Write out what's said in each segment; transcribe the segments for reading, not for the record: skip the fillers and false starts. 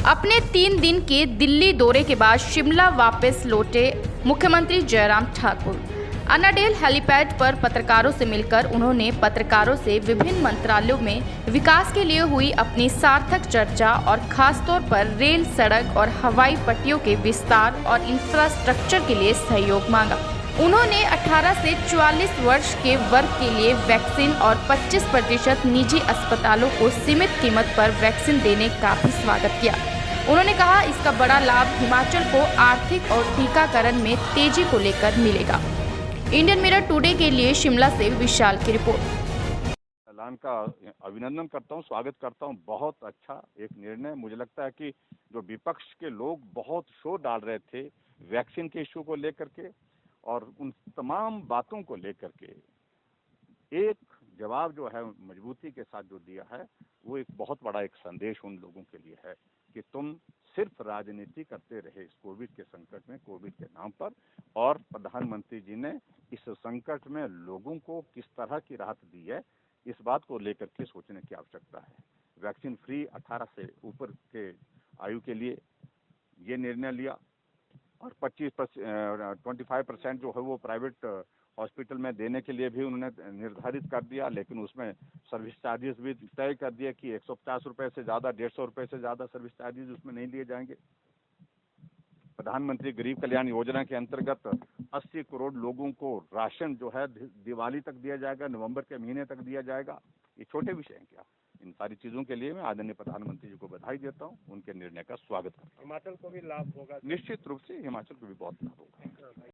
अपने 3 दिन के दिल्ली दौरे के बाद शिमला वापस लौटे मुख्यमंत्री जयराम ठाकुर। अनाडेल हेलीपैड पर पत्रकारों से मिलकर उन्होंने पत्रकारों से विभिन्न मंत्रालयों में विकास के लिए हुई अपनी सार्थक चर्चा और खासतौर पर रेल, सड़क और हवाई पट्टियों के विस्तार और इंफ्रास्ट्रक्चर के लिए सहयोग मांगा। उन्होंने 18 से 44 वर्ष के वर्ग के लिए वैक्सीन और 25% निजी अस्पतालों को सीमित कीमत पर वैक्सीन देने का भी स्वागत किया। उन्होंने कहा, इसका बड़ा लाभ हिमाचल को आर्थिक और टीकाकरण में तेजी को लेकर मिलेगा। इंडियन मिरर टुडे के लिए शिमला से विशाल की रिपोर्ट। ऐलान का अभिनंदन करता हूं, स्वागत करता हूं। बहुत अच्छा एक निर्णय। मुझे लगता है कि जो विपक्ष के लोग बहुत शोर डाल रहे थे वैक्सीन के इश्यू को लेकर के और उन तमाम बातों को लेकर के, एक जवाब जो है मजबूती के साथ जो दिया है, वो एक बहुत बड़ा एक संदेश उन लोगों के लिए है कि तुम सिर्फ राजनीति करते रहे इस कोविड के संकट में, कोविड के नाम पर, और प्रधानमंत्री जी ने इस संकट में लोगों को किस तरह की राहत दी है, इस बात को लेकर के सोचने की आवश्यकता है। वैक्सीन फ्री 18 से ऊपर के आयु के लिए ये निर्णय लिया और 25% जो है वो प्राइवेट हॉस्पिटल में देने के लिए भी उन्होंने निर्धारित कर दिया, लेकिन उसमें सर्विस चार्जेस भी तय कर दिया कि 150 रुपए से ज़्यादा, 150 रुपए से ज़्यादा सर्विस चार्जेस उसमें नहीं लिए जाएंगे। प्रधानमंत्री गरीब कल्याण योजना के अंतर्गत 80 करोड़ लोगों को राशन जो है दिवाली तक दिया जाएगा, नवंबर के महीने तक दिया जाएगा। ये छोटे विषय हैं क्या? इन सारी चीजों के लिए मैं आदरणीय प्रधानमंत्री जी को बधाई देता हूं, उनके निर्णय का स्वागत करता हूं। हिमाचल को भी लाभ होगा? निश्चित रूप से हिमाचल को भी बहुत लाभ होगा।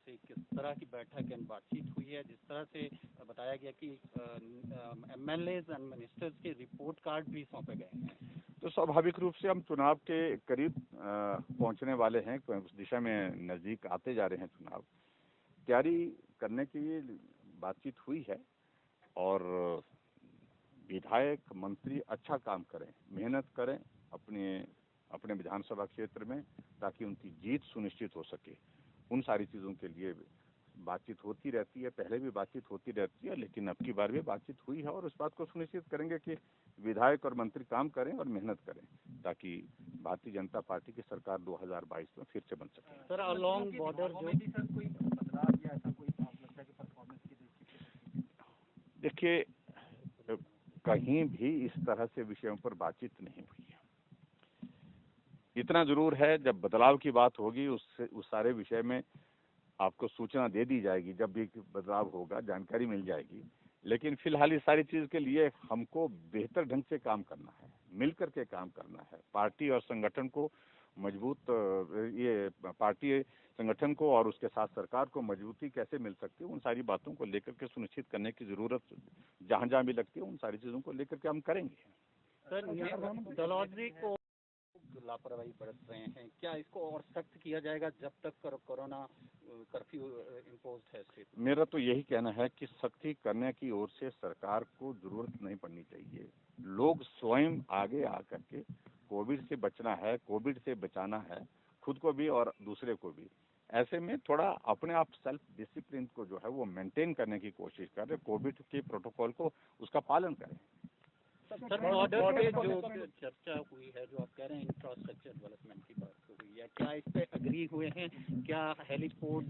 किस तरह की बैठक एंड बातचीत हुई है? जिस तरह से बताया गया कि एमएलएज एंड मिनिस्टर्स के रिपोर्ट कार्ड भी सौंपे गए हैं, तो स्वाभाविक रूप से हम चुनाव के करीब पहुंचने वाले हैं, उस दिशा में नजदीक आते जा रहे हैं। चुनाव तैयारी करने की बातचीत हुई है और विधायक मंत्री अच्छा काम करें, मेहनत करें अपने विधानसभा क्षेत्र में, ताकि उनकी जीत सुनिश्चित हो सके। उन सारी चीज़ों के लिए बातचीत होती रहती है, पहले भी बातचीत होती रहती है, लेकिन अब की बार भी बातचीत हुई है और उस बात को सुनिश्चित करेंगे कि विधायक और मंत्री काम करें और मेहनत करें, ताकि भारतीय जनता पार्टी की सरकार 2022 में फिर से बन सके। सर, अलोंग बॉर्डर जो कोई बदलाव या ऐसा कोई लगता है कि परफॉर्मेंस की दृष्टि से? देखिए, कहीं भी इस तरह से विषयों पर बातचीत नहीं हुई है। इतना जरूर है, जब बदलाव की बात होगी उस सारे विषय में आपको सूचना दे दी जाएगी। जब भी बदलाव होगा जानकारी मिल जाएगी, लेकिन फिलहाल इस सारी चीज के लिए हमको बेहतर ढंग से काम करना है, मिलकर के काम करना है। पार्टी और संगठन को मजबूत, ये पार्टी संगठन को और उसके साथ सरकार को मजबूती कैसे मिल सकती है, उन सारी बातों को लेकर के सुनिश्चित करने की जरूरत जहां जहां भी लगती है, उन सारी चीजों को लेकर के हम करेंगे। सर, डलहौजी को लापरवाही बरत रहे हैं, क्या इसको और सख्त किया जाएगा जब तक कोरोना कर्फ्यू इम्पोज है स्टेट? मेरा तो यही कहना है कि सख्ती करने की ओर से सरकार को जरूरत नहीं पड़नी चाहिए। लोग स्वयं आगे आकर के कोविड से बचना है, कोविड से बचाना है, खुद को भी और दूसरे को भी। ऐसे में थोड़ा अपने आप सेल्फ डिसिप्लिन को जो है वो मेंटेन करने की कोशिश करें, कोविड के प्रोटोकॉल को उसका पालन करें। सर, बॉर्डर पे जो चर्चा हुई है, जो आप कह रहे हैं इंफ्रास्ट्रक्चर डेवलपमेंट की बात हुई है, क्या इस पे अग्री हुए हैं? क्या हेलीपोर्ट?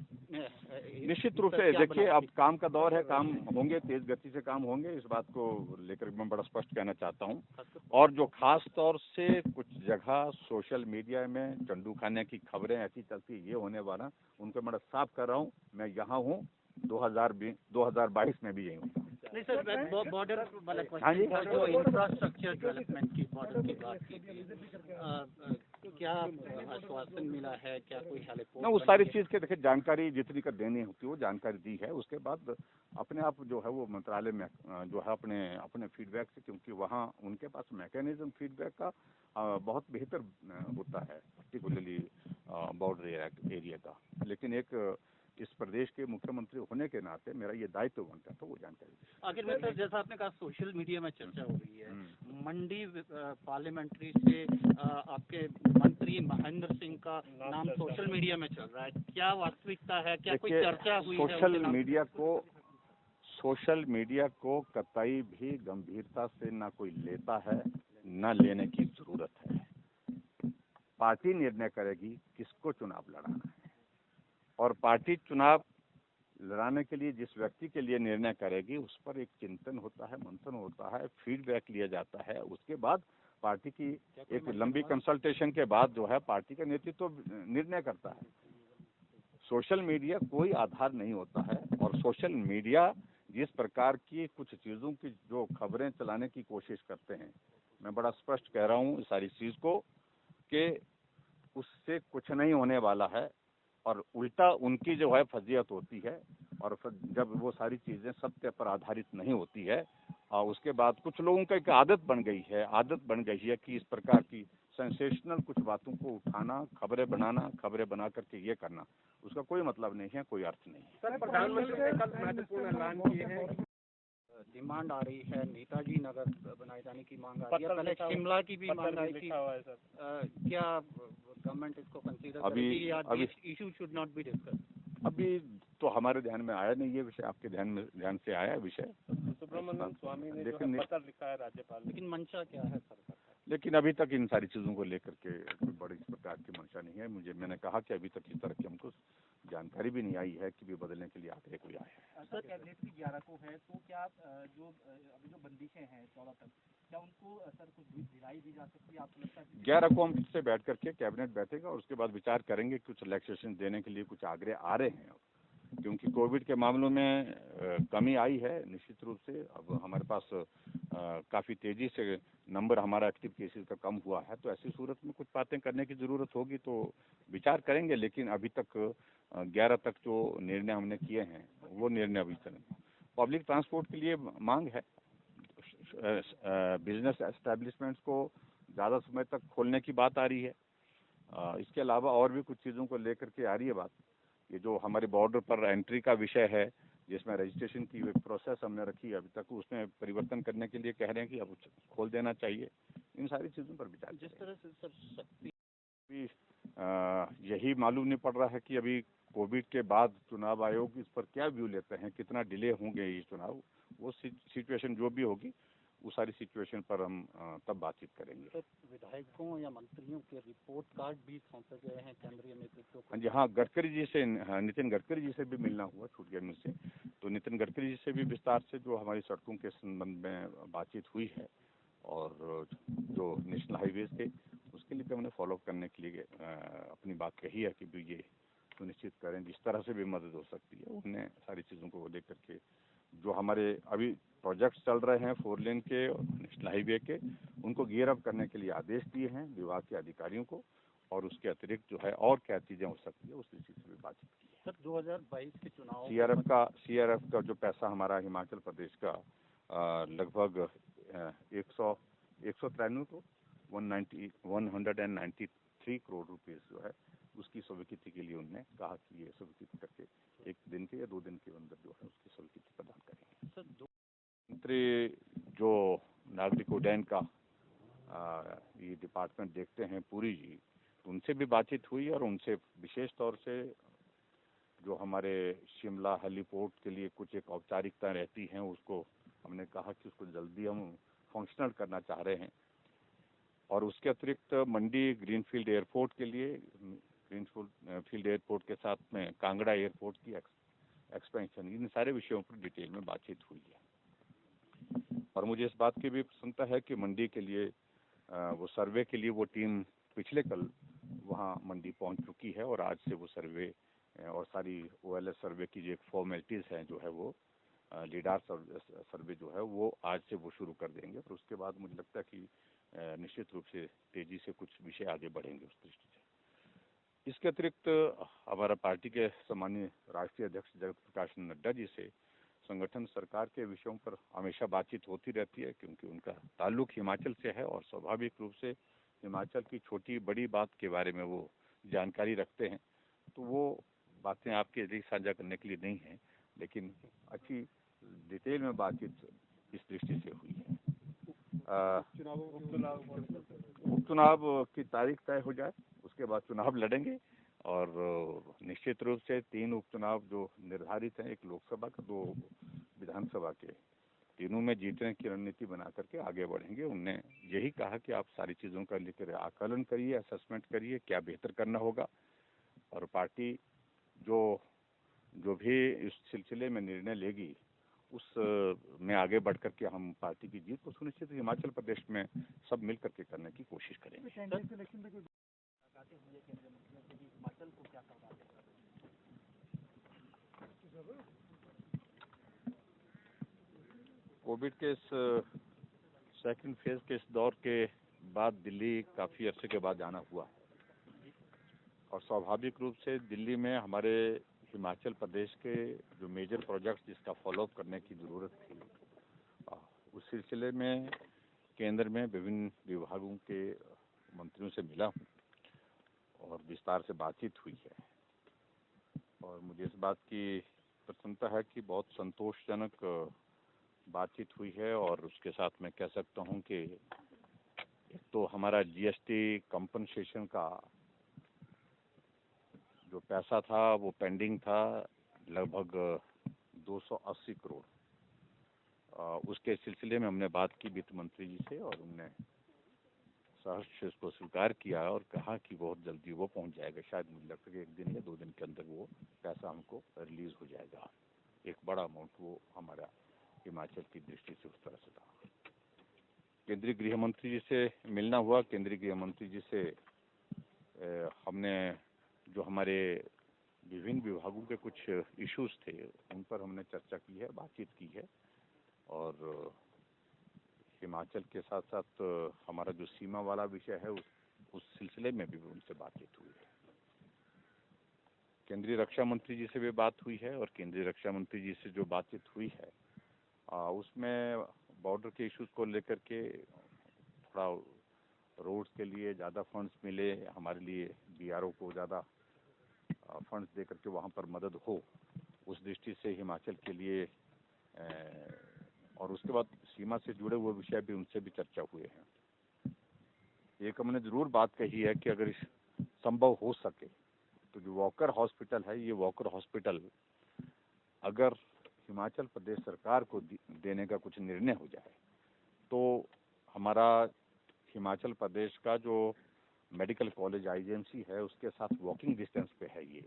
निश्चित रूप से देखिए, अब काम का दौर है, काम होंगे, तेज गति से काम होंगे, इस बात को लेकर मैं बड़ा स्पष्ट कहना चाहता हूं। और जो खास तौर से कुछ जगह सोशल मीडिया में चंडू खाने की खबरें ऐसी चलती, ये होने वाला, उनको मैं साफ कर रहा हूँ। मैं यहाँ हूँ, 2022 में भी यही हूँ। नहीं सर, बॉर्डर वाला हाँ जी, क्वेश्चन, जो इंफ्रास्ट्रक्चर डेवलपमेंट की बॉर्डर की बात की गई, क्या आश्वासन मिला है? क्या कोई हेलीपोर्ट? ना, उस सारी चीज के देखिए जानकारी जितनी कर देनी होती है वो जानकारी दी है। उसके बाद अपने आप जो है वो मंत्रालय में जो है अपने फीडबैक से, क्योंकि वहाँ उनके पास मैकेनिज्म फीडबैक का बहुत बेहतर होता है, पर्टिकुलरली बॉर्डर एरिया का। लेकिन एक इस प्रदेश के मुख्यमंत्री होने के नाते मेरा ये दायित्व बनता था वो जानकारी। आखिर में सर, जैसा आपने कहा सोशल मीडिया में चर्चा हो रही है, मंडी पार्लियामेंट्री से आपके मंत्री महेंद्र सिंह का नाम सोशल मीडिया में चल रहा है, क्या वास्तविकता है? क्या कोई चर्चा हुई है? सोशल मीडिया को कतई भी गंभीरता से ना कोई लेता है, ना लेने की जरूरत है। पार्टी निर्णय करेगी किसको चुनाव लड़ाना है, और पार्टी चुनाव लड़ाने के लिए जिस व्यक्ति के लिए निर्णय करेगी उस पर एक चिंतन होता है, मंथन होता है, फीडबैक लिया जाता है। उसके बाद पार्टी की एक लंबी कंसल्टेशन के बाद जो है पार्टी का नेतृत्व निर्णय करता है। सोशल मीडिया कोई आधार नहीं होता है, और सोशल मीडिया जिस प्रकार की कुछ चीज़ों की जो खबरें चलाने की कोशिश करते हैं, मैं बड़ा स्पष्ट कह रहा हूँ इस सारी चीज़ को कि उससे कुछ नहीं होने वाला है, और उल्टा उनकी जो है फजीयत होती है। और फिर जब वो सारी चीज़ें सत्य पर आधारित नहीं होती है, और उसके बाद कुछ लोगों का एक आदत बन गई है कि इस प्रकार की सेंसेशनल कुछ बातों को उठाना, खबरें बनाना, खबरें बना करके ये करना, उसका कोई मतलब नहीं है, कोई अर्थ नहीं है। सर, प्रधानमंत्री ने कल महत्वपूर्ण ऐलान किए हैं। डिमांड आ रही है, नेताजी नगर बनाए जाने की मांग आ रही है, पहले शिमला की भी मांग आई थी। क्या गवर्नमेंट इसको कंसीडर करेगी या this issue should not be discuss? अभी तो हमारे ध्यान में आया नहीं ये विषय, आपके ध्यान से आया है विषय। सुब्रमण्यम स्वामी ने लेकिन पत्र लिखा है राज्यपाल, लेकिन मंशा क्या है सरकार? लेकिन अभी तक इन सारी चीज़ों को लेकर के कोई बड़ी इस प्रकार की मंशा नहीं है। मैंने कहा कि अभी तक इस तरह की हमको जानकारी भी नहीं आई है कि भी बदलने के लिए आगे कोई आया है। सर, कैबिनेट की 11 को है, तो क्या जो अभी जो बंदिशें हैं 14 तक, क्या उनको सर कुछ ढिलाई दी जा सकती है? आपको लगता है 11 को हम इससे बैठ करके कैबिनेट बैठेगा और उसके बाद विचार करेंगे, कुछ रिलैक्सेशन देने के लिए कुछ आग्रह आ रहे हैं, क्योंकि कोविड के मामलों में कमी आई है निश्चित रूप से। अब हमारे पास काफ़ी तेज़ी से नंबर हमारा एक्टिव केसेस का कम हुआ है, तो ऐसी सूरत में कुछ बातें करने की ज़रूरत होगी तो विचार करेंगे। लेकिन अभी तक 11 तक जो निर्णय हमने किए हैं वो निर्णय अभी तक पब्लिक ट्रांसपोर्ट के लिए मांग है। बिजनेस एस्टेब्लिशमेंट्स को ज़्यादा समय तक खोलने की बात आ रही है। इसके अलावा और भी कुछ चीज़ों को लेकर के आ रही है बात। ये जो हमारे बॉर्डर पर एंट्री का विषय है, जिसमें रजिस्ट्रेशन की एक प्रोसेस हमने रखी अभी तक, उसमें परिवर्तन करने के लिए कह रहे हैं कि अब खोल देना चाहिए। इन सारी चीज़ों पर विचार जिस तरह से सर शक्ति यही मालूम नहीं पड़ रहा है कि अभी कोविड के बाद चुनाव आयोग इस पर क्या व्यू लेते हैं, कितना डिले होंगे ये चुनाव। वो सिचुएशन जो भी होगी वो सारी सिचुएशन पर हम तब बातचीत करेंगे। तो विधायकों या मंत्रियों के रिपोर्ट कार्ड भी सौंपे गए हैं केंद्रीय नेतृत्व को? हाँ जी, हाँ, गडकरी जी से, नितिन गडकरी जी से भी मिलना हुआ, छूट गया मुझसे। तो नितिन गडकरी जी से भी विस्तार से जो हमारी सड़कों के संबंध में बातचीत हुई है, और जो नेशनल हाईवे थे उसके लिए भी हमने फॉलोअप करने के लिए अपनी बात कही है कि भी ये सुनिश्चित करें जिस तरह से भी मदद हो सकती है। उन्हें सारी चीज़ों को लेकर के जो हमारे अभी प्रोजेक्ट्स चल रहे हैं 4 लेन के और नेशनल हाईवे के, उनको गियर अप करने के लिए आदेश दिए हैं विभाग के अधिकारियों को। और उसके अतिरिक्त जो है और क्या चीज़ें हो सकती है उस चीज़ से भी बातचीत की है। सर 2022 के चुनाव सीआरएफ का जो पैसा हमारा हिमाचल प्रदेश का लगभग 193 को 193 करोड़ रुपए जो है उसकी स्वीकृति के लिए उन्होंने कहा कि ये स्वीकृति करके 1 दिन के या 2 दिन के अंदर जो है उसकी स्वीकृति प्रदान करेंगे। सर मंत्री जो नागरिक उड्डयन का ये डिपार्टमेंट देखते हैं पुरी जी, उनसे भी बातचीत हुई और उनसे विशेष तौर से जो हमारे शिमला हेलीपोर्ट के लिए कुछ एक औपचारिकता रहती हैं उसको हमने कहा कि उसको जल्दी हम फंक्शनल करना चाह रहे हैं। और उसके अतिरिक्त मंडी ग्रीनफील्ड एयरपोर्ट के लिए, ग्रीनफील्ड एयरपोर्ट के साथ में कांगड़ा एयरपोर्ट की एक्सपेंशन, इन सारे विषयों पर डिटेल में बातचीत हुई है। और मुझे इस बात की भी प्रसन्नता है कि मंडी के लिए वो सर्वे के लिए वो टीम पिछले कल वहाँ मंडी पहुँच चुकी है, और आज से वो सर्वे और सारी OLS सर्वे की जो एक फॉर्मेलिटीज़ हैं जो है वो लीडार सर्वे जो है वो आज से वो शुरू कर देंगे। फिर उसके बाद मुझे लगता है कि निश्चित रूप से तेज़ी से कुछ विषय आगे बढ़ेंगे उस दृष्टि से। इसके अतिरिक्त हमारा पार्टी के सम्मानीय राष्ट्रीय अध्यक्ष जगत प्रकाश नड्डा जी से संगठन सरकार के विषयों पर हमेशा बातचीत होती रहती है, क्योंकि उनका ताल्लुक हिमाचल से है और स्वाभाविक रूप से हिमाचल की छोटी बड़ी बात के बारे में वो जानकारी रखते हैं। तो वो बातें आपके लिए साझा करने के लिए नहीं है, लेकिन अच्छी डिटेल में बातचीत इस दृष्टि से हुई है। उपचुनाव की तारीख तय हो जाए उसके बाद चुनाव लड़ेंगे, और निश्चित रूप से 3 उपचुनाव जो निर्धारित हैं, एक लोकसभा का, 2 विधानसभा के, तीनों में जीतने की रणनीति बना करके आगे बढ़ेंगे। उनने यही कहा कि आप सारी चीज़ों का लेकर आकलन करिए, असेसमेंट करिए, क्या बेहतर करना होगा, और पार्टी जो भी इस सिलसिले में निर्णय लेगी उस में आगे बढ़ करके हम पार्टी की जीत को सुनिश्चित हिमाचल प्रदेश में सब मिल करके करने की कोशिश करेंगे। कोविड के इस सेकंड फेज के इस दौर के बाद दिल्ली काफ़ी अरसे के बाद जाना हुआ, और स्वाभाविक रूप से दिल्ली में हमारे हिमाचल प्रदेश के जो मेजर प्रोजेक्ट्स जिसका फॉलोअप करने की ज़रूरत थी, उस सिलसिले में केंद्र में विभिन्न विभागों के मंत्रियों से मिला हूँ और विस्तार से बातचीत हुई है, और मुझे इस बात की प्रसन्नता है कि बहुत संतोषजनक बातचीत हुई है। और उसके साथ मैं कह सकता हूँ कि एक तो हमारा जीएसटी कंपनसेशन का जो पैसा था वो पेंडिंग था, लगभग 280 करोड़। उसके सिलसिले में हमने बात की वित्त मंत्री जी से, और उनने सहर्ष इसको स्वीकार किया और कहा कि बहुत जल्दी वो पहुंच जाएगा। शायद मुझे लगता है कि 1 दिन या 2 दिन के अंदर वो पैसा हमको रिलीज हो जाएगा। एक बड़ा अमाउंट वो हमारा हिमाचल की दृष्टि से उस तरह से था। केंद्रीय गृह मंत्री जी से मिलना हुआ। केंद्रीय गृह मंत्री जी से हमने जो हमारे विभिन्न विभागों के कुछ इश्यूज थे उन पर हमने चर्चा की है, बातचीत की है, और हिमाचल के साथ साथ हमारा जो सीमा वाला विषय है उस सिलसिले में भी उनसे बातचीत हुई है। केंद्रीय रक्षा मंत्री जी से भी बात हुई है, और केंद्रीय रक्षा मंत्री जी से जो बातचीत हुई है उसमें बॉर्डर के इश्यूज को लेकर के थोड़ा रोड्स के लिए ज़्यादा फंड्स मिले, हमारे लिए बीआरओ को ज़्यादा फंड्स दे करके वहाँ पर मदद हो, उस दृष्टि से हिमाचल के लिए, और उसके बाद सीमा से जुड़े हुए विषय भी उनसे भी चर्चा हुए हैं। एक हमने ज़रूर बात कही है कि अगर संभव हो सके तो जो वॉकर हॉस्पिटल है, ये वॉकर हॉस्पिटल अगर हिमाचल प्रदेश सरकार को देने का कुछ निर्णय हो जाए तो हमारा हिमाचल प्रदेश का जो मेडिकल कॉलेज आईजीएमसी है उसके साथ वॉकिंग डिस्टेंस पे है ये,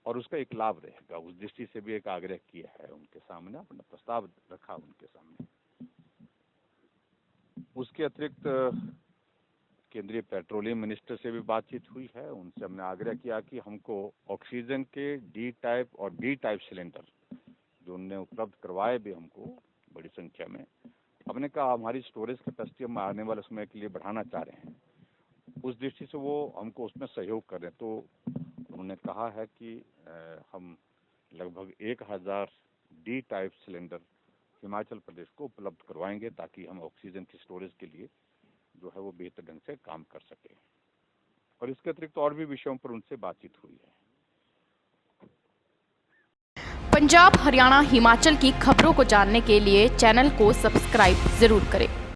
और उसका एक लाभ रहेगा। उस दृष्टि से भी एक आग्रह किया है उनके सामने, अपना प्रस्ताव रखा उनके सामने। उसके अतिरिक्त केंद्रीय पेट्रोलियम मिनिस्टर से भी बातचीत हुई है। उनसे हमने आग्रह किया कि हमको ऑक्सीजन के डी टाइप और बी टाइप सिलेंडर जो उनने उपलब्ध करवाए भी हमको बड़ी संख्या में, हमने कहा हमारी स्टोरेज कैपेसिटी हम आने वाले समय के लिए बढ़ाना चाह रहे हैं, उस दृष्टि से वो हमको उसमें सहयोग करें। तो उन्होंने कहा है कि हम लगभग 1000 D type cylinder Himachal Pradesh को उपलब्ध करवाएंगे ताकि हम ऑक्सीजन की स्टोरेज के लिए जो है वो बेहतर ढंग से काम कर सके। और इसके अतिरिक्त और भी विषयों पर उनसे बातचीत हुई है। पंजाब, हरियाणा, हिमाचल की खबरों को जानने के लिए चैनल को सब्सक्राइब जरूर करें।